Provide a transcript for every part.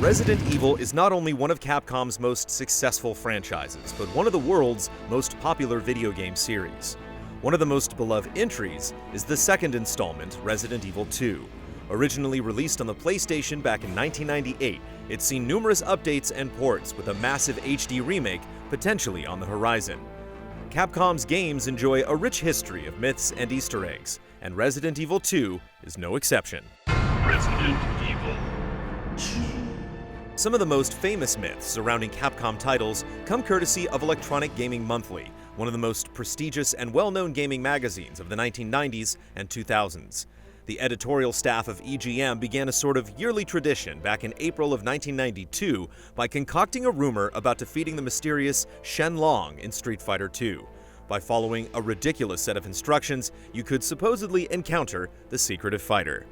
Resident Evil is not only one of Capcom's most successful franchises, but one of the world's most popular video game series. One of the most beloved entries is the second installment, Resident Evil 2. Originally released on the PlayStation back in 1998, it's seen numerous updates and ports with a massive HD remake potentially on the horizon. Capcom's games enjoy a rich history of myths and Easter eggs, and Resident Evil 2 is no exception. Resident Evil 2. Some of the most famous myths surrounding Capcom titles come courtesy of Electronic Gaming Monthly, one of the most prestigious and well-known gaming magazines of the 1990s and 2000s. The editorial staff of EGM began a sort of yearly tradition back in April of 1992 by concocting a rumor about defeating the mysterious Shen Long in Street Fighter II. By following a ridiculous set of instructions, you could supposedly encounter the secretive fighter.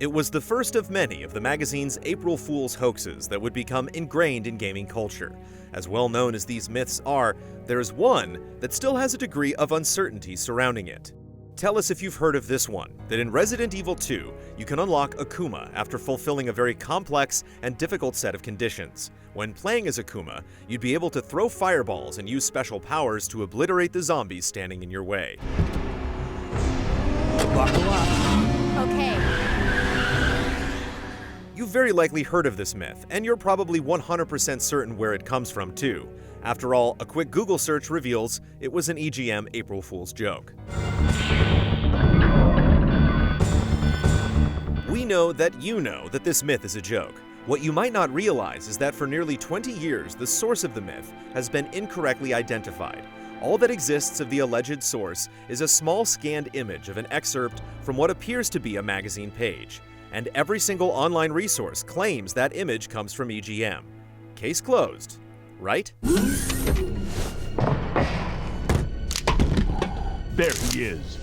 It was the first of many of the magazine's April Fool's hoaxes that would become ingrained in gaming culture. As well known as these myths are, there's one that still has a degree of uncertainty surrounding it. Tell us if you've heard of this one, that in Resident Evil 2, you can unlock Akuma after fulfilling a very complex and difficult set of conditions. When playing as Akuma, you'd be able to throw fireballs and use special powers to obliterate the zombies standing in your way. Buckle up. Okay. You've very likely heard of this myth, and you're probably 100% certain where it comes from too. After all, a quick Google search reveals it was an EGM April Fool's joke. We know that this myth is a joke. What you might not realize is that for nearly 20 years, the source of the myth has been incorrectly identified. All that exists of the alleged source is a small scanned image of an excerpt from what appears to be a magazine page. And every single online resource claims that image comes from EGM. Case closed, right? There he is.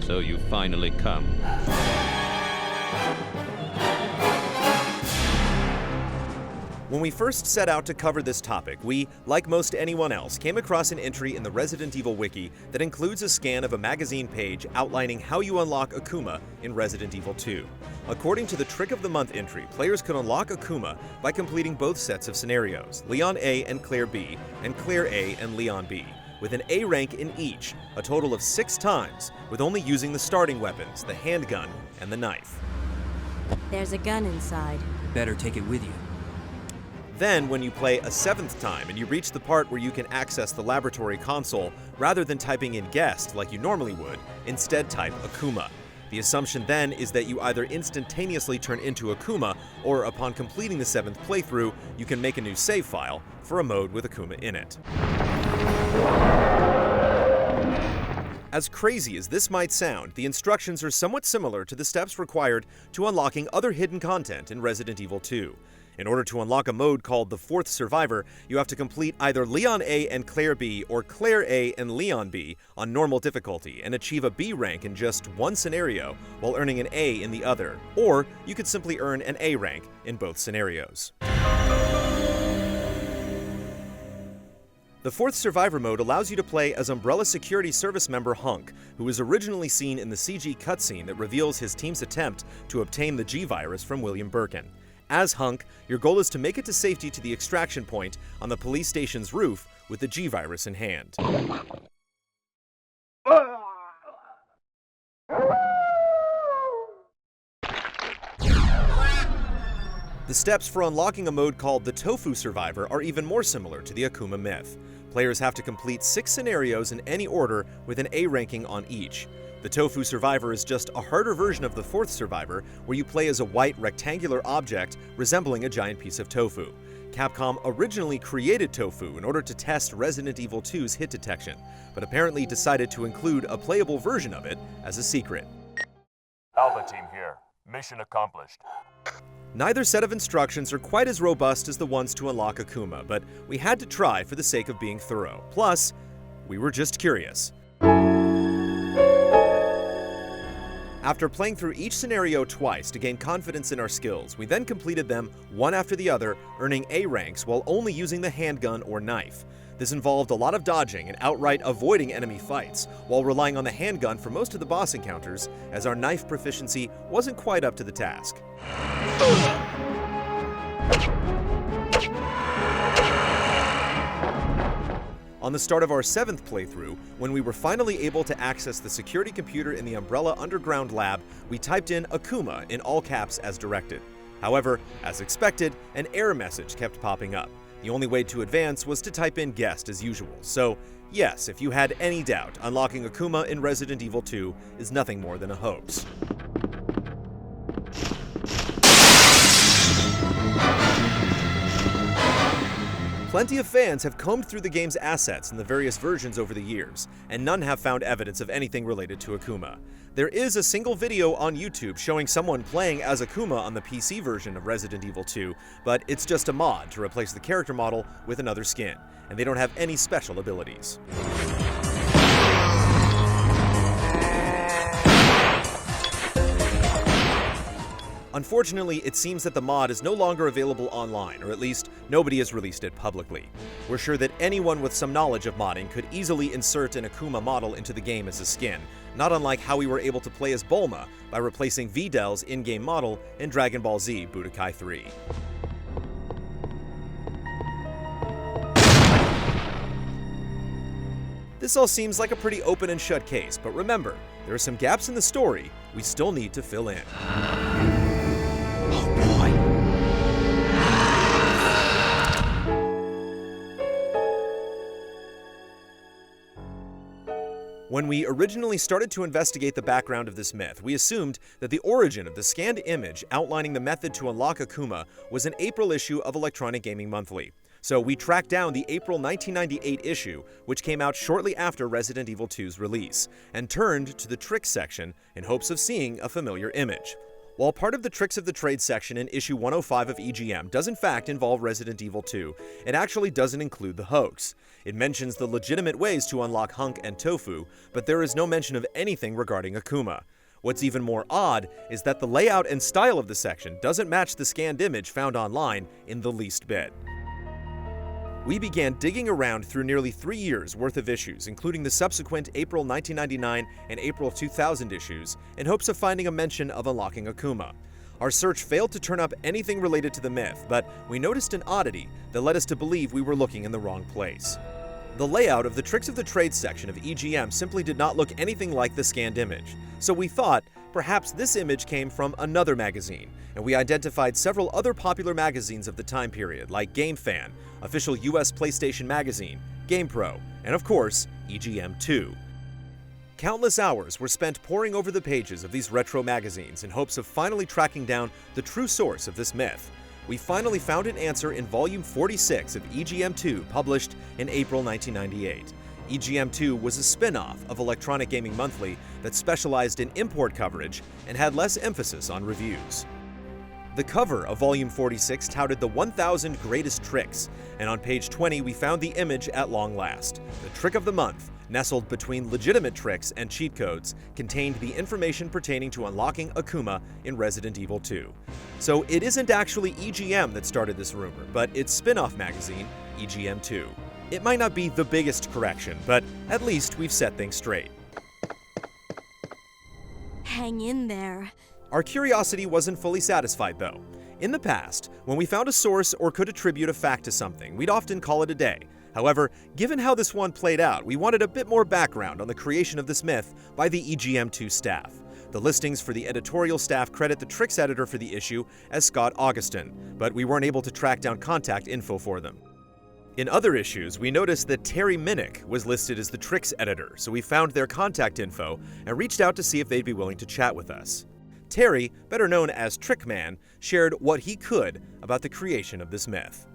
So you finally come. When we first set out to cover this topic, we, like most anyone else, came across an entry in the Resident Evil Wiki that includes a scan of a magazine page outlining how you unlock Akuma in Resident Evil 2. According to the Trick of the Month entry, players could unlock Akuma by completing both sets of scenarios, Leon A and Claire B, and Claire A and Leon B, with an A rank in each, a total of 6 times, with only using the starting weapons, the handgun and the knife. There's a gun inside. Better take it with you. Then, when you play a 7th time and you reach the part where you can access the laboratory console, rather than typing in guest like you normally would, instead type Akuma. The assumption then is that you either instantaneously turn into Akuma, or upon completing the 7th playthrough, you can make a new save file for a mode with Akuma in it. As crazy as this might sound, the instructions are somewhat similar to the steps required to unlocking other hidden content in Resident Evil 2. In order to unlock a mode called the Fourth Survivor, you have to complete either Leon A and Claire B or Claire A and Leon B on normal difficulty and achieve a B rank in just one scenario while earning an A in the other, or you could simply earn an A rank in both scenarios. The Fourth Survivor mode allows you to play as Umbrella Security Service member Hunk, who was originally seen in the CG cutscene that reveals his team's attempt to obtain the G-Virus from William Birkin. As Hunk, your goal is to make it to safety to the extraction point on the police station's roof with the G-Virus in hand. The steps for unlocking a mode called the Tofu Survivor are even more similar to the Akuma myth. Players have to complete 6 scenarios in any order with an A ranking on each. The Tofu Survivor is just a harder version of the Fourth Survivor, where you play as a white rectangular object resembling a giant piece of tofu. Capcom originally created tofu in order to test Resident Evil 2's hit detection, but apparently decided to include a playable version of it as a secret. Alpha team here. Mission accomplished. Neither set of instructions are quite as robust as the ones to unlock Akuma, but we had to try for the sake of being thorough. Plus, we were just curious. After playing through each scenario twice to gain confidence in our skills, we then completed them one after the other, earning A ranks while only using the handgun or knife. This involved a lot of dodging and outright avoiding enemy fights, while relying on the handgun for most of the boss encounters, as our knife proficiency wasn't quite up to the task. On the start of our 7th playthrough, when we were finally able to access the security computer in the Umbrella Underground lab, we typed in Akuma in all caps as directed. However, as expected, an error message kept popping up. The only way to advance was to type in guest as usual. So, yes, if you had any doubt, unlocking Akuma in Resident Evil 2 is nothing more than a hoax. Plenty of fans have combed through the game's assets in the various versions over the years, and none have found evidence of anything related to Akuma. There is a single video on YouTube showing someone playing as Akuma on the PC version of Resident Evil 2, but it's just a mod to replace the character model with another skin, and they don't have any special abilities. Unfortunately, it seems that the mod is no longer available online, or at least nobody has released it publicly. We're sure that anyone with some knowledge of modding could easily insert an Akuma model into the game as a skin, not unlike how we were able to play as Bulma by replacing Vidal's in-game model in Dragon Ball Z Budokai 3. This all seems like a pretty open and shut case, but remember, there are some gaps in the story we still need to fill in. When we originally started to investigate the background of this myth, we assumed that the origin of the scanned image outlining the method to unlock Akuma was an April issue of Electronic Gaming Monthly. So we tracked down the April 1998 issue, which came out shortly after Resident Evil 2's release, and turned to the Tricks section in hopes of seeing a familiar image. While part of the Tricks of the Trade section in issue 105 of EGM does in fact involve Resident Evil 2, it actually doesn't include the hoax. It mentions the legitimate ways to unlock Hunk and Tofu, but there is no mention of anything regarding Akuma. What's even more odd is that the layout and style of the section doesn't match the scanned image found online in the least bit. We began digging around through nearly 3 years worth of issues, including the subsequent April 1999 and April 2000 issues, in hopes of finding a mention of unlocking Akuma. Our search failed to turn up anything related to the myth, but we noticed an oddity that led us to believe we were looking in the wrong place. The layout of the Tricks of the Trade section of EGM simply did not look anything like the scanned image, so we thought perhaps this image came from another magazine, and we identified several other popular magazines of the time period, like GameFan, official US PlayStation Magazine, GamePro, and of course, EGM2. Countless hours were spent poring over the pages of these retro magazines in hopes of finally tracking down the true source of this myth. We finally found an answer in volume 46 of EGM2, published in April 1998. EGM2 was a spin-off of Electronic Gaming Monthly that specialized in import coverage and had less emphasis on reviews. The cover of Volume 46 touted the 1,000 greatest tricks, and on page 20 we found the image at long last. The trick of the month, nestled between legitimate tricks and cheat codes, contained the information pertaining to unlocking Akuma in Resident Evil 2. So it isn't actually EGM that started this rumor, but its spin-off magazine, EGM2. It might not be the biggest correction, but at least we've set things straight. Hang in there. Our curiosity wasn't fully satisfied, though. In the past, when we found a source or could attribute a fact to something, we'd often call it a day. However, given how this one played out, we wanted a bit more background on the creation of this myth by the EGM2 staff. The listings for the editorial staff credit the Tricks editor for the issue as Scott Augustin, but we weren't able to track down contact info for them. In other issues, we noticed that Terry Minnich was listed as the Tricks editor, so we found their contact info and reached out to see if they'd be willing to chat with us. Terry, better known as Trickman, shared what he could about the creation of this myth.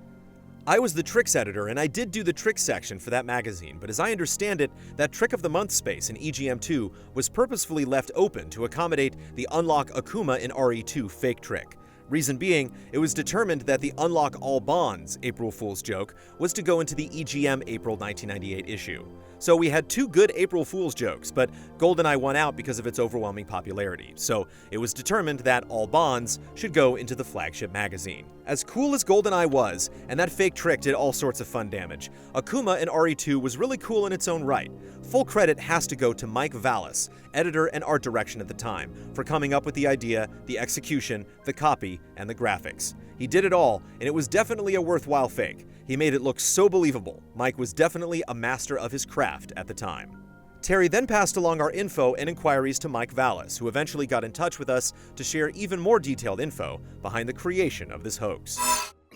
I was the Tricks editor, and I did do the Tricks section for that magazine, but as I understand it, that Trick of the Month space in EGM2 was purposefully left open to accommodate the Unlock Akuma in RE2 fake trick. Reason being, it was determined that the Unlock All Bonds April Fool's joke was to go into the EGM April 1998 issue. So we had 2 good April Fool's jokes, but GoldenEye won out because of its overwhelming popularity, so it was determined that all bonds should go into the flagship magazine. As cool as GoldenEye was, and that fake trick did all sorts of fun damage, Akuma in RE2 was really cool in its own right. Full credit has to go to Mike Vallas, editor and art direction at the time, for coming up with the idea, the execution, the copy, and the graphics. He did it all, and it was definitely a worthwhile fake. He made it look so believable. Mike was definitely a master of his craft at the time. Terry then passed along our info and inquiries to Mike Vallas, who eventually got in touch with us to share even more detailed info behind the creation of this hoax.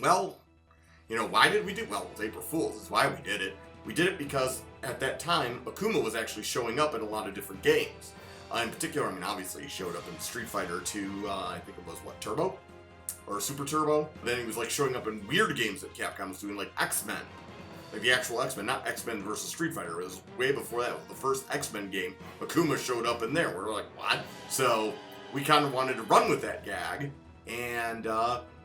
Well, why did we do? Well, it was April Fool's. That's why we did it. We did it because at that time, Akuma was actually showing up in a lot of different games. In particular, obviously he showed up in Street Fighter 2, I think it was, Turbo? Or Super Turbo. Then he was showing up in weird games that Capcom was doing, like X-Men. Like the actual X-Men, not X-Men versus Street Fighter. It was way before that. It was the first X-Men game. Akuma showed up in there. We were like, what? So we kind of wanted to run with that gag, and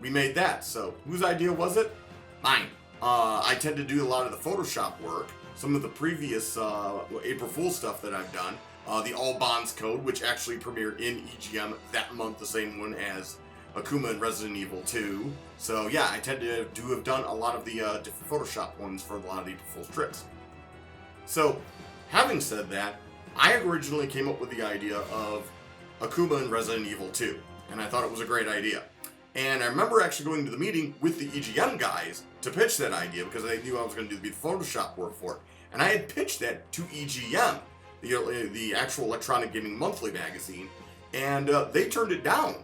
we made that. So whose idea was it? Mine. I tend to do a lot of the Photoshop work. Some of the previous April Fool's stuff that I've done. The All Bonds code, which actually premiered in EGM that month, the same one as Akuma and Resident Evil 2. So yeah, I tend to have done a lot of the different Photoshop ones for a lot of the April Fool's tricks. So, having said that, I originally came up with the idea of Akuma and Resident Evil 2, and I thought it was a great idea. And I remember actually going to the meeting with the EGM guys to pitch that idea because they knew I was going to do the Photoshop work for it. And I had pitched that to EGM, the actual Electronic Gaming Monthly magazine, and they turned it down.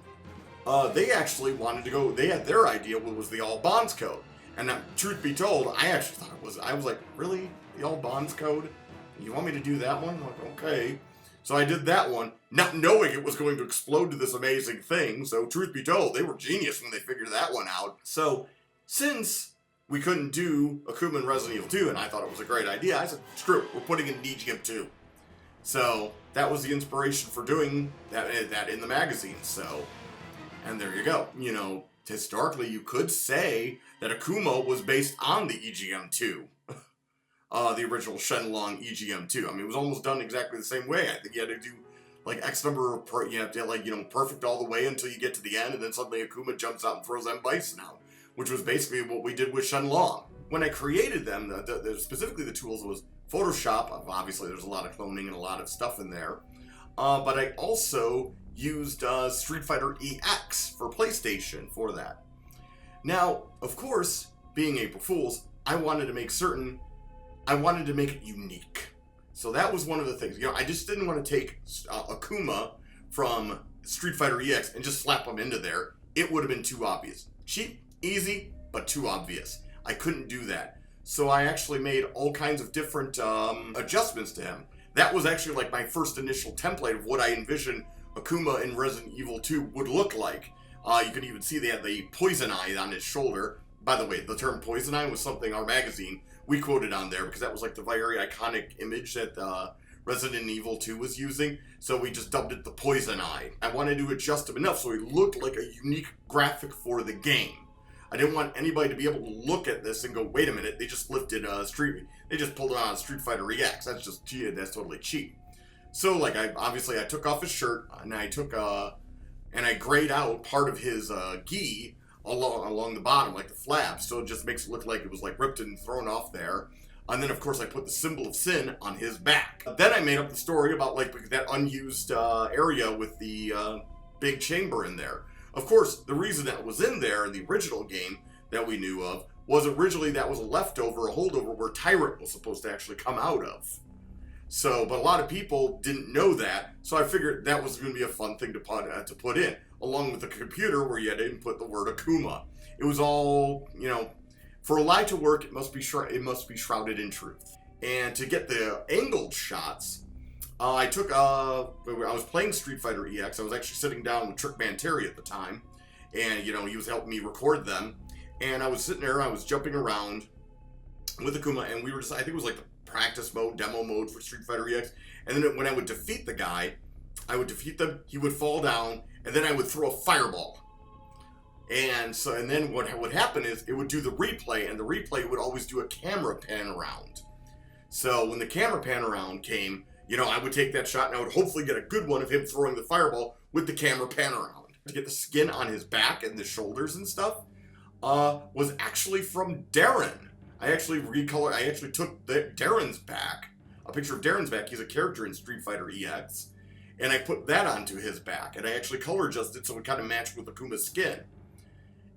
They actually wanted to go, they had their idea, what was the All Bonds code. And truth be told, I actually thought I was like, really? The All Bonds code? You want me to do that one? I'm like, okay. So I did that one, not knowing it was going to explode to this amazing thing. So truth be told, they were genius when they figured that one out. So since we couldn't do Akuma and Resident Evil 2, and I thought it was a great idea, I said, screw it, we're putting in DGM 2. So that was the inspiration for doing that in the magazine. So, and there you go. Historically, you could say that Akuma was based on the EGM 2. The original Shenlong EGM 2. It was almost done exactly the same way. I think you had to do X number of, you have to perfect all the way until you get to the end, and then suddenly Akuma jumps out and throws M. Bison out, which was basically what we did with Shenlong. When I created them, specifically the tools was Photoshop. Obviously, there's a lot of cloning and a lot of stuff in there. But I also used Street Fighter EX for PlayStation for that. Now, of course, being April Fool's, I wanted to make it unique. So that was one of the things. I just didn't want to take Akuma from Street Fighter EX and just slap him into there. It would have been too obvious. Cheap, easy, but too obvious. I couldn't do that. So I actually made all kinds of different adjustments to him. That was actually my first initial template of what I envisioned Akuma in Resident Evil 2 would look like. You could even see they had the poison eye on his shoulder. By the way, the term poison eye was something our magazine, we quoted on there because that was the very iconic image that Resident Evil 2 was using. So we just dubbed it the poison eye. I wanted to adjust him enough so he looked like a unique graphic for the game. I didn't want anybody to be able to look at this and go, wait a minute, they just lifted they just pulled it on Street Fighter EX. That's just cheated. That's totally cheap. So I took off his shirt and I took and I grayed out part of his gi along the bottom, the flap, so it just makes it look like it was ripped and thrown off there. And then of course I put the symbol of sin on his back. Then I made up the story about that unused area with the big chamber in there. Of course, the reason that was in there in the original game that we knew of was originally that was a leftover, a holdover where Tyrant was supposed to actually come out of. So, but a lot of people didn't know that, so I figured that was going to be a fun thing to put in, along with the computer where you had to input the word Akuma. It was all, for a lie to work, it must be shrouded in truth. And to get the angled shots, I was playing Street Fighter EX. I was actually sitting down with Trickman Terry at the time, and he was helping me record them. And I was sitting there, I was jumping around with Akuma, and we were I think it was the practice mode, demo mode for Street Fighter EX. And then when I would defeat the guy, I would defeat them, he would fall down, and then I would throw a fireball. And then what would happen is it would do the replay, and the replay would always do a camera pan around. So when the camera pan around came, you know, I would take that shot and I would hopefully get a good one of him throwing the fireball with the camera pan around. To get the skin on his back and the shoulders and stuff was actually from Darren. I actually took Darren's back, a picture of Darren's back. He's a character in Street Fighter EX. And I put that onto his back. And I actually color adjusted so it kind of matched with Akuma's skin.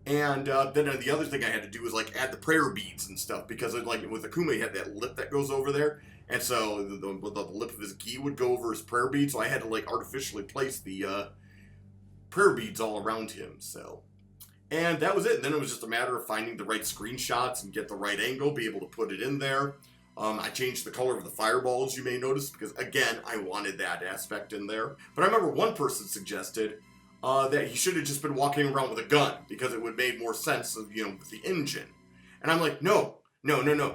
And then the other thing I had to do was like add the prayer beads and stuff, because like with Akuma he had that lip that goes over there, and so the lip of his gi would go over his prayer beads, so I had to like artificially place the prayer beads all around him. So, and that was it. And then it was just a matter of finding the right screenshots and get the right angle, be able to put it in there. I changed the color of the fireballs, you may notice, because again I wanted that aspect in there. But I remember one person suggested that he should have just been walking around with a gun, because it would have made more sense of, you know, with the engine. And I'm like, no.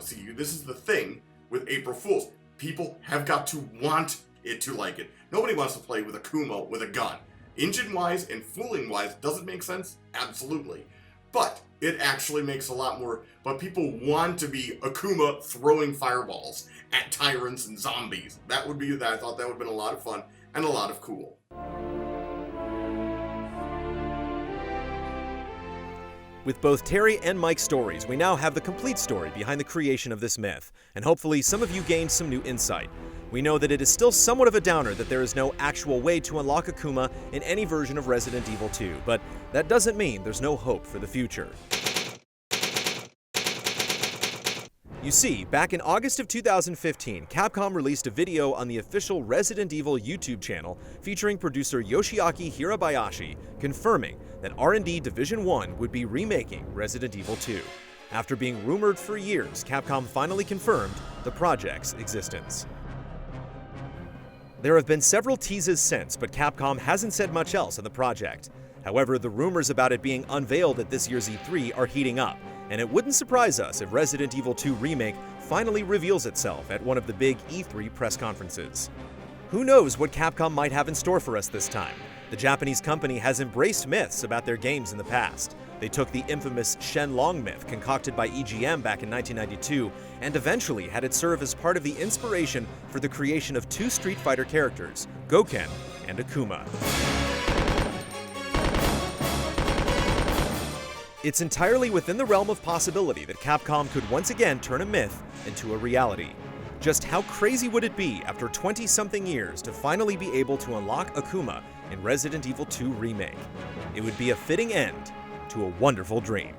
See, this is the thing with April Fools. People have got to want it to like it. Nobody wants to play with Akuma with a gun. Engine-wise and fooling-wise, does it make sense? Absolutely. But it actually makes a lot more, but people want to be Akuma throwing fireballs at tyrants and zombies. I thought that would have been a lot of fun and a lot of cool. With both Terry and Mike's stories, we now have the complete story behind the creation of this myth, and hopefully some of you gained some new insight. We know that it is still somewhat of a downer that there is no actual way to unlock Akuma in any version of Resident Evil 2, but that doesn't mean there's no hope for the future. You see, back in August of 2015, Capcom released a video on the official Resident Evil YouTube channel featuring producer Yoshiaki Hirabayashi confirming that R&D Division 1 would be remaking Resident Evil 2. After being rumored for years, Capcom finally confirmed the project's existence. There have been several teases since, but Capcom hasn't said much else on the project. However, the rumors about it being unveiled at this year's E3 are heating up, and it wouldn't surprise us if Resident Evil 2 Remake finally reveals itself at one of the big E3 press conferences. Who knows what Capcom might have in store for us this time? The Japanese company has embraced myths about their games in the past. They took the infamous Shenlong myth concocted by EGM back in 1992 and eventually had it serve as part of the inspiration for the creation of two Street Fighter characters, Gouken and Akuma. It's entirely within the realm of possibility that Capcom could once again turn a myth into a reality. Just how crazy would it be after 20-something years to finally be able to unlock Akuma in Resident Evil 2 Remake? It would be a fitting end to a wonderful dream.